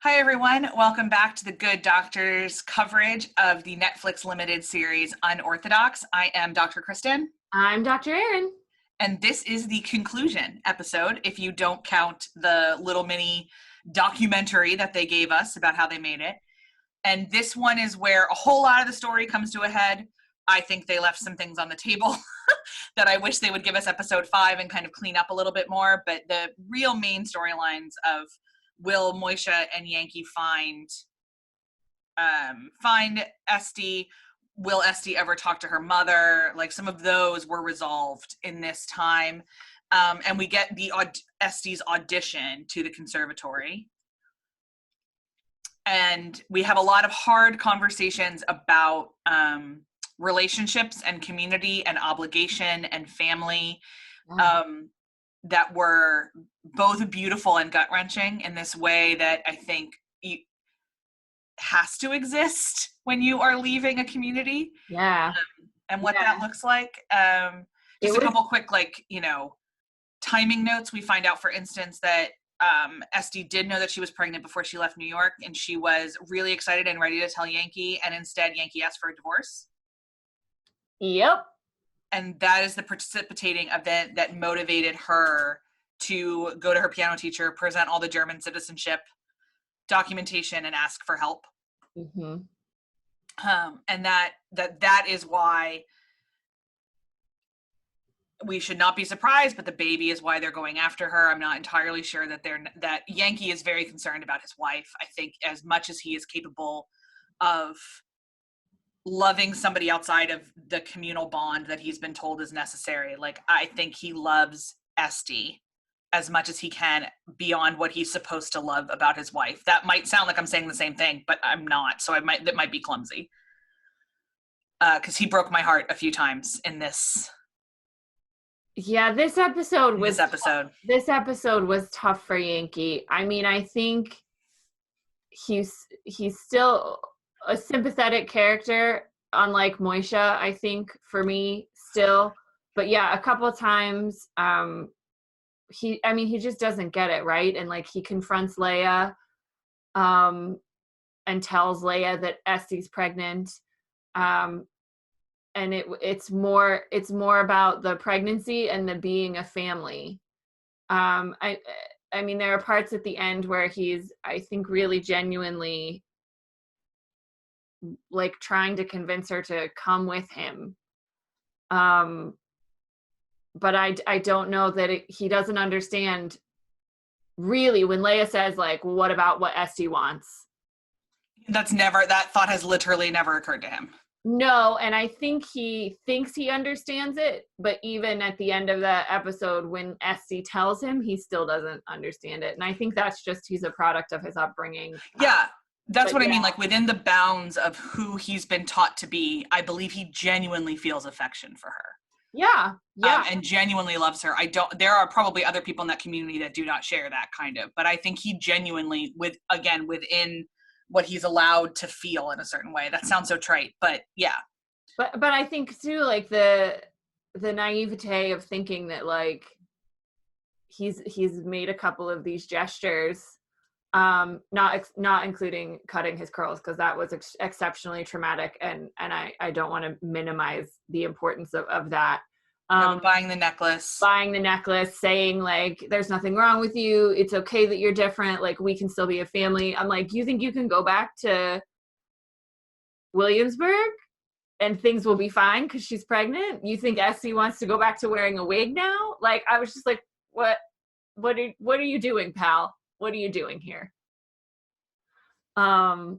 Hi, everyone. Welcome back to the Good Doctors coverage of the Netflix limited series Unorthodox. I am Dr. Kristen. I'm Dr. Erin. And this is the conclusion episode, if you don't count the little mini documentary that they gave us about how they made it. And this one is where a whole lot of the story comes to a head. I think they left some things on the table that I wish they would give us episode 5 and kind of clean up a little bit more. But the real main storylines of will Moishe and Yanky find Esty? Will Esty ever talk to her mother? Like, some of those were resolved in this time. And we get Esty's audition to the conservatory. And we have a lot of hard conversations about relationships and community and obligation and family. That were both beautiful and gut-wrenching in this way that I think has to exist when you are leaving a community. Yeah. And what that looks like. Just a couple quick, timing notes. We find out, for instance, that Esty did know that she was pregnant before she left New York, and she was really excited and ready to tell Yanky, and instead Yanky asked for a divorce. Yep. And that is the precipitating event that motivated her to go to her piano teacher, present all the German citizenship documentation, and ask for help. Mm-hmm. And that is why we should not be surprised, but the baby is why they're going after her. I'm not entirely sure that that Yanky is very concerned about his wife. I think as much as he is capable of loving somebody outside of the communal bond that he's been told is necessary. Like, I think he loves Esty as much as he can beyond what he's supposed to love about his wife. That might sound like I'm saying the same thing, but I'm not. So that might be clumsy. 'Cause he broke my heart a few times in this. Yeah, this episode was tough for Yanky. I mean, I think he's still a sympathetic character, unlike Moishe, I think, for me still. But yeah, a couple of times he just doesn't get it, right? And like, he confronts Leia and tells Leia that Esty's pregnant. And it's more about the pregnancy and the being a family. I mean, there are parts at the end where he's, I think, really genuinely like trying to convince her to come with him. But I don't know that he doesn't understand really when Leia says, like, what about what Esty wants? That thought has literally never occurred to him. No, and I think he thinks he understands it, but even at the end of the episode, when Esty tells him, he still doesn't understand it. And I think that's just, he's a product of his upbringing. Yeah. That's what I mean. Like, within the bounds of who he's been taught to be, I believe he genuinely feels affection for her. Yeah. And genuinely loves her. There are probably other people in that community that do not share that kind of, but I think he genuinely, within what he's allowed to feel in a certain way. That sounds so trite, but yeah. But I think too, like, the naivete of thinking that, like, he's made a couple of these gestures, not including cutting his curls, because that was exceptionally traumatic, and I don't want to minimize the importance of that. Buying the necklace, saying, like, there's nothing wrong with you, it's okay that you're different, like, we can still be a family. I'm like, you think you can go back to Williamsburg and things will be fine because she's pregnant? You think Esty wants to go back to wearing a wig now? Like, I was just like, what are you doing, pal? What are you doing here? I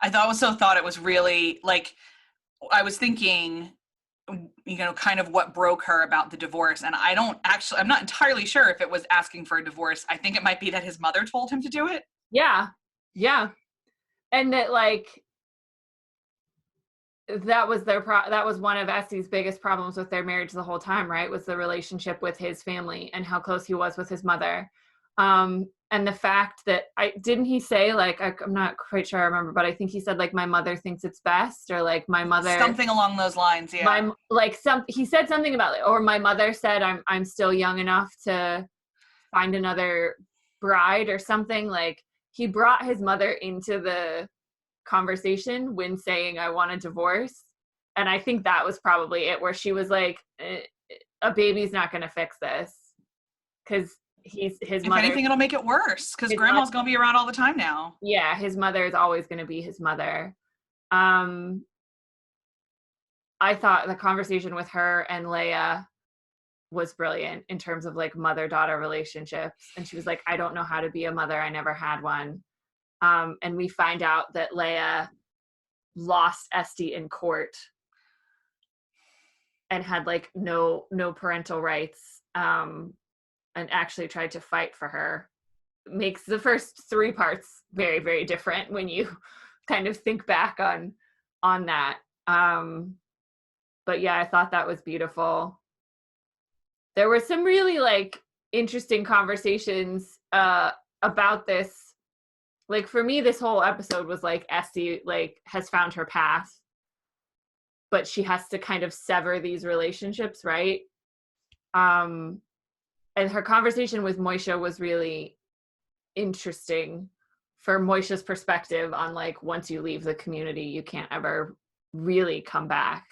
thought it was really, like, I was thinking, kind of what broke her about the divorce. And I'm not entirely sure if it was asking for a divorce. I think it might be that his mother told him to do it. Yeah. Yeah. And that, like, that was one of Esty's biggest problems with their marriage the whole time, right? Was the relationship with his family and how close he was with his mother. And the fact that didn't he say, like, I'm not quite sure I remember, but I think he said, like, my mother thinks it's best, or like, my mother, something along those lines. Yeah. He said something about, like, or my mother said I'm still young enough to find another bride or something. Like, he brought his mother into the conversation when saying, I want a divorce. And I think that was probably it, where she was like, a baby's not going to fix this. Because his mother. If anything, it'll make it worse, because grandma's going to be around all the time now. Yeah, his mother is always going to be his mother. I thought the conversation with her and Leia was brilliant in terms of like mother-daughter relationships. And she was like, I don't know how to be a mother. I never had one. And we find out that Leia lost Esty in court and had like no parental rights, and actually tried to fight for her. Makes the first 3 parts very, very different when you kind of think back on that. But yeah, I thought that was beautiful. There were some really like interesting conversations about this. Like for me, this whole episode was like Esty like has found her path, but she has to kind of sever these relationships, right? And her conversation with Moishe was really interesting for Moishe's perspective on like, once you leave the community, you can't ever really come back.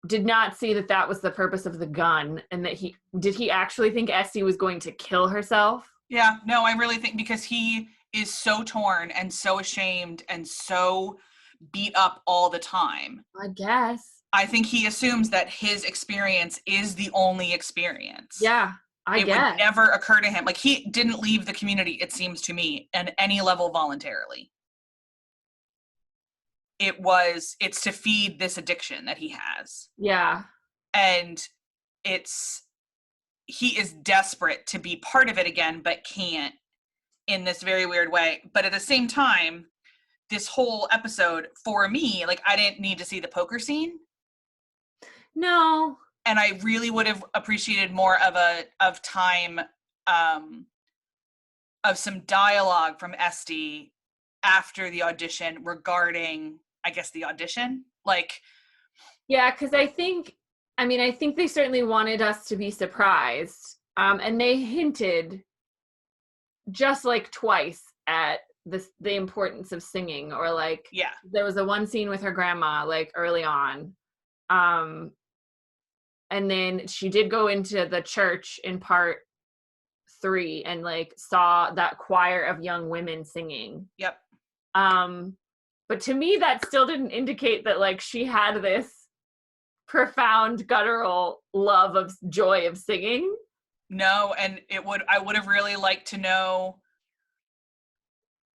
Did not see that was the purpose of the gun, and that did he actually think Esty was going to kill herself? Yeah, no, I really think because he is so torn and so ashamed and so beat up all the time. I guess. I think he assumes that his experience is the only experience. Yeah, I guess. It would never occur to him. Like, he didn't leave the community, it seems to me, at any level voluntarily. It's to feed this addiction that he has. Yeah. And he is desperate to be part of it again, but can't, in this very weird way. But at the same time, this whole episode, for me, like, I didn't need to see the poker scene. No. And I really would have appreciated more of time, of some dialogue from Esty after the audition regarding, I guess, the audition. Like, yeah, because I think they certainly wanted us to be surprised. And they hinted just like twice at the importance of singing, or like, yeah, there was one scene with her grandma like early on. And then she did go into the church in part 3 and like saw that choir of young women singing. Yep. But to me, that still didn't indicate that like she had this profound guttural love of joy of singing. No, and I would have really liked to know.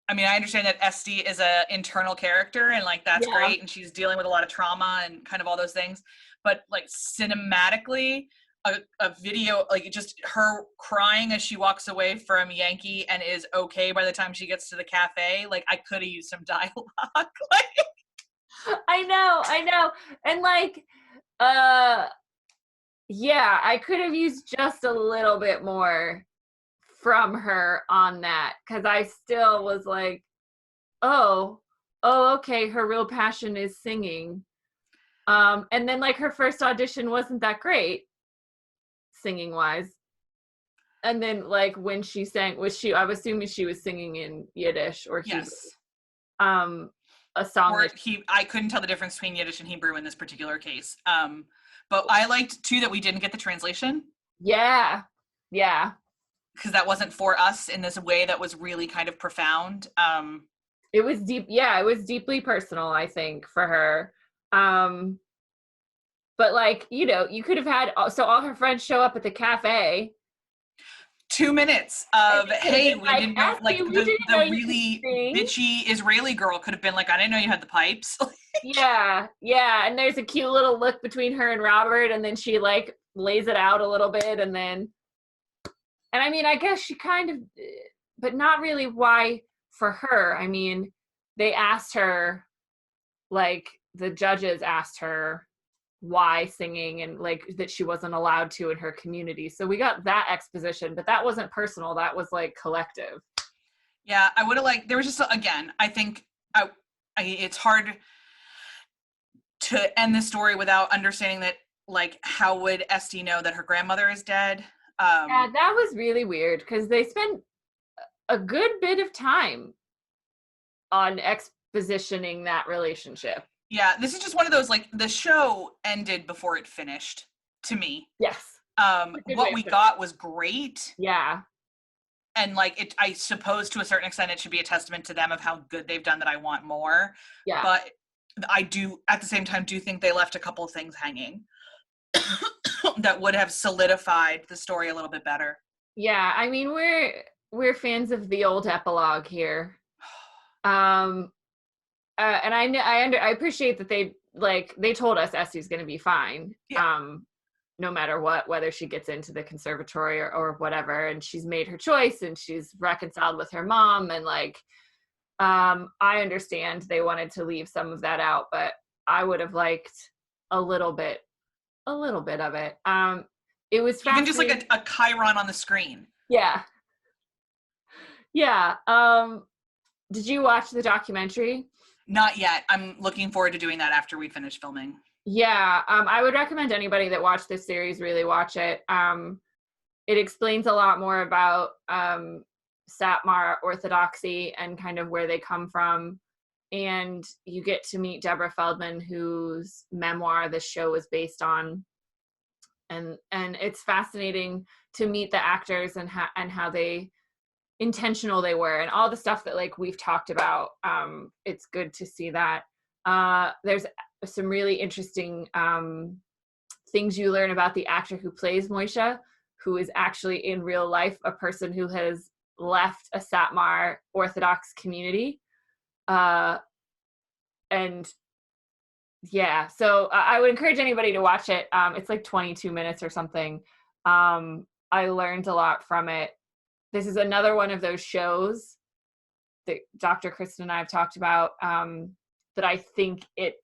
I mean, I understand that Esty is a internal character, and like that's great, and she's dealing with a lot of trauma and kind of all those things. But like cinematically, a video, like just her crying as she walks away from Yanky and is okay by the time she gets to the cafe, like I could have used some dialogue. Like, I know. And like, yeah, I could have used just a little bit more from her on that, because I still was like, oh, okay, her real passion is singing. And then like her first audition wasn't that great singing wise. And then like when she sang, I'm assuming she was singing in Yiddish or Hebrew. Yes. A song. Or I couldn't tell the difference between Yiddish and Hebrew in this particular case. But I liked too that we didn't get the translation. Yeah. Because that wasn't for us in this way that was really kind of profound. It was deep. Yeah, it was deeply personal, I think, for her. But like, you know, you could have had, so all her friends show up at the cafe. 2 minutes of, hey, we didn't know, like the really bitchy Israeli girl could have been like, I didn't know you had the pipes. Yeah. And there's a cute little look between her and Robert, and then she like lays it out a little bit, and I mean, I guess she kind of, but not really why for her. I mean, they asked her, like the judges asked her why singing, and like that she wasn't allowed to in her community. So we got that exposition, but that wasn't personal. That was like collective. Yeah, I would have liked, there was just, again, I think it's hard to end the story without understanding that, like, how would Esty know that her grandmother is dead? Yeah, that was really weird, because they spent a good bit of time on expositioning that relationship. Yeah, this is just one of those, like, the show ended before it finished, to me. Yes. What we got was great. Yeah. And, like, I suppose to a certain extent it should be a testament to them of how good they've done that I want more. Yeah. But I do, at the same time, do think they left a couple of things hanging that would have solidified the story a little bit better. Yeah, I mean, we're fans of the old epilogue here. And I appreciate that they told us Esty's going to be fine. Yeah. No matter what, whether she gets into the conservatory or whatever, and she's made her choice and she's reconciled with her mom, and like, I understand they wanted to leave some of that out, but I would have liked a little bit of it. It was even just like a chyron on the screen. Yeah. Did you watch the documentary? Not yet. I'm looking forward to doing that after we finish filming. Yeah, I would recommend anybody that watched this series really watch it. It explains a lot more about Satmar orthodoxy and kind of where they come from. And you get to meet Deborah Feldman, whose memoir this show is based on. And it's fascinating to meet the actors and how they intentional they were, and all the stuff that like we've talked about. It's good to see that. There's some really interesting things you learn about the actor who plays Moishe, who is actually in real life a person who has left a Satmar Orthodox community. And yeah, so I would encourage anybody to watch it. It's like 22 minutes or something. I learned a lot from it. This is another one of those shows that Dr. Kristen and I have talked about, that I think it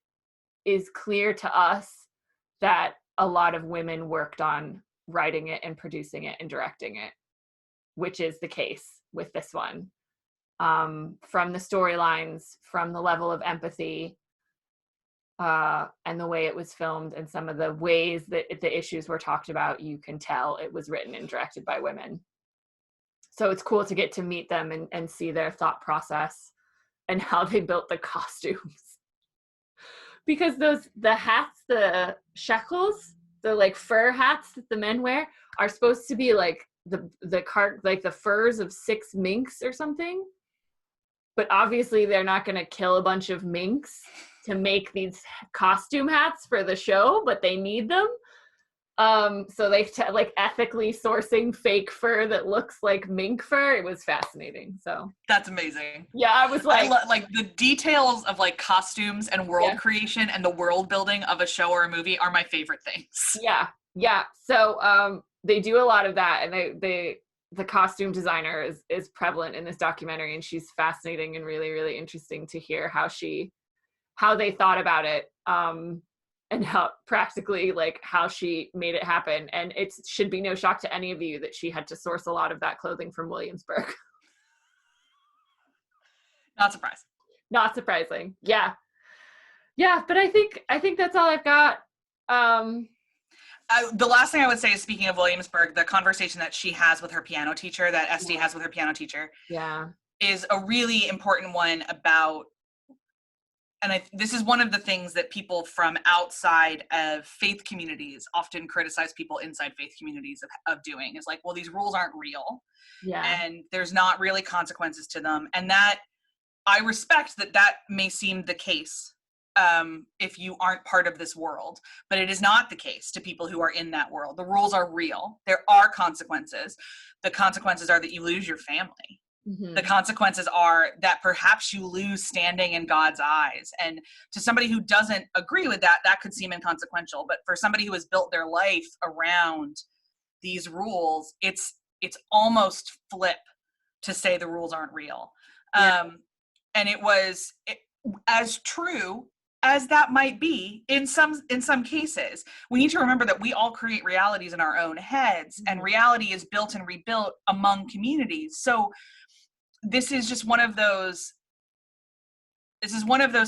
is clear to us that a lot of women worked on writing it and producing it and directing it, which is the case with this one. From the storylines, from the level of empathy, and the way it was filmed, and some of the ways that the issues were talked about, you can tell it was written and directed by women. So it's cool to get to meet them and see their thought process and how they built the costumes. Because the hats, the shekels, the like fur hats that the men wear are supposed to be like the furs of 6 minks or something. But obviously they're not going to kill a bunch of minks to make these costume hats for the show, but they need them. So they like ethically sourcing fake fur that looks like mink fur. It was fascinating. So that's amazing. Yeah, I was like, like the details of like costumes and world creation and the world building of a show or a movie are my favorite things. Yeah. So they do a lot of that, and the costume designer is prevalent in this documentary, and she's fascinating and really, really interesting to hear how they thought about it. And how practically, like, how she made it happen. And it should be no shock to any of you that she had to source a lot of that clothing from Williamsburg. Not surprising. Yeah, but I think that's all I've got. The last thing I would say is, speaking of Williamsburg, the conversation that she has with her piano teacher, that Esty has with her piano teacher, is a really important one about. And this is one of the things that people from outside of faith communities often criticize people inside faith communities of doing, is like, well, these rules aren't real. And there's not really consequences to them. And that, I respect that may seem the case if you aren't part of this world, but it is not the case to people who are in that world. The rules are real. There are consequences. The consequences are that you lose your family. Mm-hmm. The consequences are that perhaps you lose standing in God's eyes. And to somebody who doesn't agree with that, that could seem inconsequential. But for somebody who has built their life around these rules, it's almost flip to say the rules aren't real. And it was as true as that might be in some cases. We need to remember that we all create realities in our own heads, and reality is built and rebuilt among communities. So this is just one of those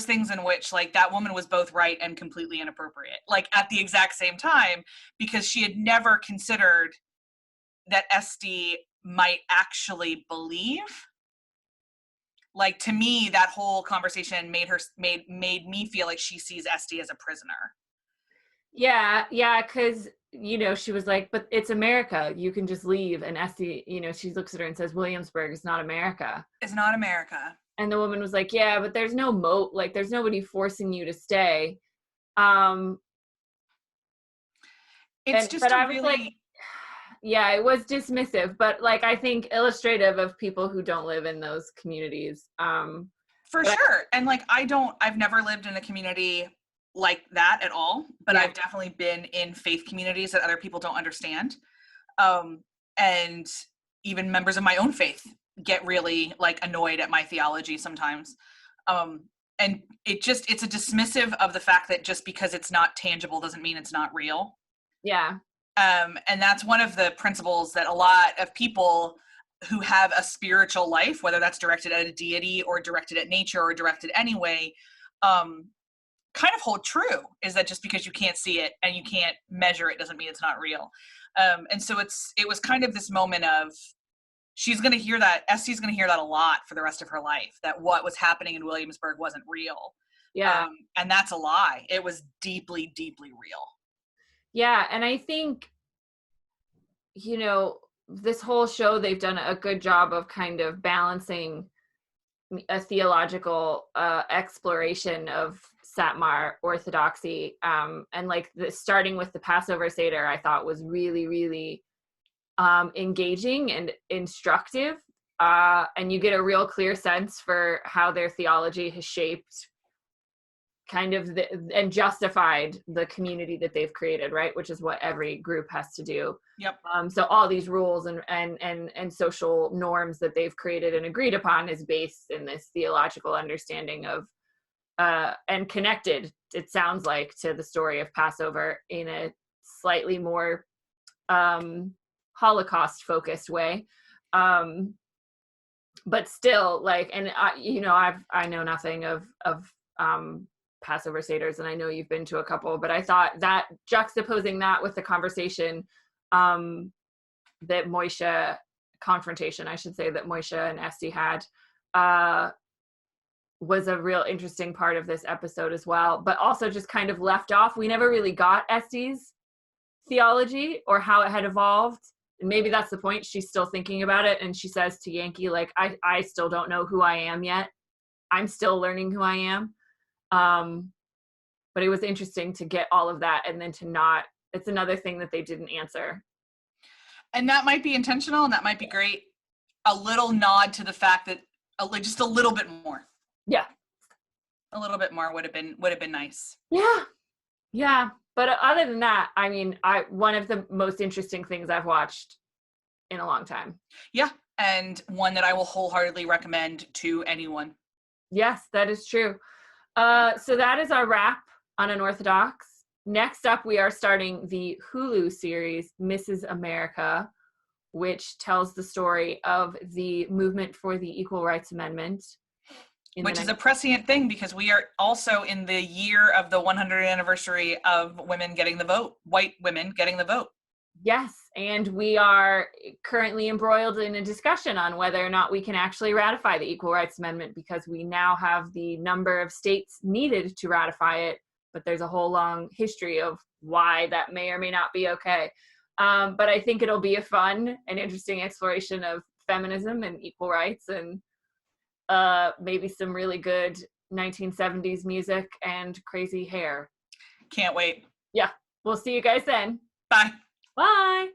things in which, like, that woman was both right and completely inappropriate, like, at the exact same time, because she had never considered that Esty might actually believe. Like, to me, that whole conversation made me feel like she sees Esty as a prisoner. Yeah, because, you know, she was like, but it's America. You can just leave. And Esty, you know, she looks at her and says, Williamsburg is not America. It's not America. And the woman was like, yeah, but there's no moat. Like, there's nobody forcing you to stay. It's just I was like, yeah, it was dismissive, but like, I think illustrative of people who don't live in those communities. For sure. And like, I've never lived in a community like that at all, but I've definitely been in faith communities that other people don't understand. And even members of my own faith get really like annoyed at my theology sometimes. And it's a dismissive of the fact that just because it's not tangible doesn't mean it's not real. Yeah. And that's one of the principles that a lot of people who have a spiritual life, whether that's directed at a deity or directed at nature or directed anyway, kind of hold true, is that just because you can't see it and you can't measure it doesn't mean it's not real. And so it was kind of this moment of, she's going to hear that, Esty's going to hear that a lot for the rest of her life, that what was happening in Williamsburg wasn't real. Yeah. And that's a lie. It was deeply, deeply real. Yeah. And I think, you know, this whole show, they've done a good job of kind of balancing a theological exploration of Satmar orthodoxy. And like starting with the Passover Seder, I thought was really, really engaging and instructive. And you get a real clear sense for how their theology has shaped kind of and justified the community that they've created, right? Which is what every group has to do. Yep. So all these rules and social norms that they've created and agreed upon is based in this theological understanding of and connected, it sounds like, to the story of Passover in a slightly more Holocaust focused way. But still, like, and I know nothing of Passover Seders, and I know you've been to a couple, but I thought that juxtaposing that with the conversation that confrontation, I should say, that Moishe and Esty had, was a real interesting part of this episode as well, but also just kind of left off. We never really got Esty's theology or how it had evolved. And maybe that's the point. She's still thinking about it. And she says to Yanky, like, I still don't know who I am yet. I'm still learning who I am. But it was interesting to get all of that and then to not, it's another thing that they didn't answer. And that might be intentional and that might be great. A little nod to the fact that just a little bit more. Yeah. A little bit more would have been nice. Yeah. Yeah. But other than that, I mean, one of the most interesting things I've watched in a long time. Yeah. And one that I will wholeheartedly recommend to anyone. Yes, that is true. So that is our wrap on Unorthodox. Next up, we are starting the Hulu series, Mrs. America, which tells the story of the movement for the Equal Rights Amendment. Which is a prescient thing because we are also in the year of the 100th anniversary of women getting the vote, white women getting the vote. Yes, and we are currently embroiled in a discussion on whether or not we can actually ratify the Equal Rights Amendment because we now have the number of states needed to ratify it, but there's a whole long history of why that may or may not be okay. But I think it'll be a fun and interesting exploration of feminism and equal rights and maybe some really good 1970s music and crazy hair. Can't wait. Yeah, we'll see you guys then. Bye. Bye.